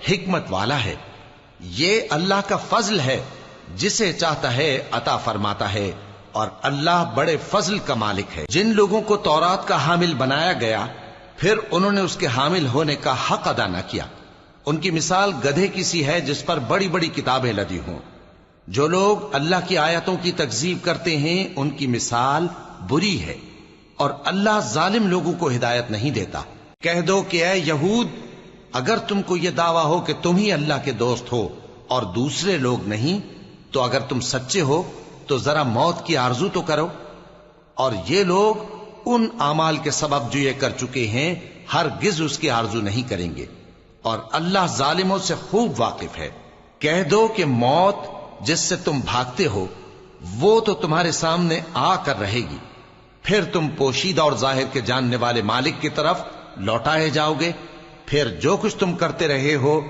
حکمت والا ہے۔ یہ اللہ کا فضل ہے، جسے چاہتا ہے عطا فرماتا ہے، اور اللہ بڑے فضل کا مالک ہے۔ جن لوگوں کو تورات کا حامل بنایا گیا پھر انہوں نے اس کے حامل ہونے کا حق ادا نہ کیا، ان کی مثال گدھے کی سی ہے جس پر بڑی بڑی کتابیں لدی ہوں۔ جو لوگ اللہ کی آیتوں کی تکذیب کرتے ہیں ان کی مثال بری ہے، اور اللہ ظالم لوگوں کو ہدایت نہیں دیتا۔ کہہ دو کہ اے یہود، اگر تم کو یہ دعویٰ ہو کہ تم ہی اللہ کے دوست ہو اور دوسرے لوگ نہیں، تو اگر تم سچے ہو تو ذرا موت کی آرزو تو کرو۔ اور یہ لوگ ان اعمال کے سبب جو یہ کر چکے ہیں ہرگز اس کی آرزو نہیں کریں گے، اور اللہ ظالموں سے خوب واقف ہے۔ کہہ دو کہ موت جس سے تم بھاگتے ہو وہ تو تمہارے سامنے آ کر رہے گی، پھر تم پوشیدہ اور ظاہر کے جاننے والے مالک کی طرف لوٹائے جاؤ گے، پھر جو کچھ تم کرتے رہے ہو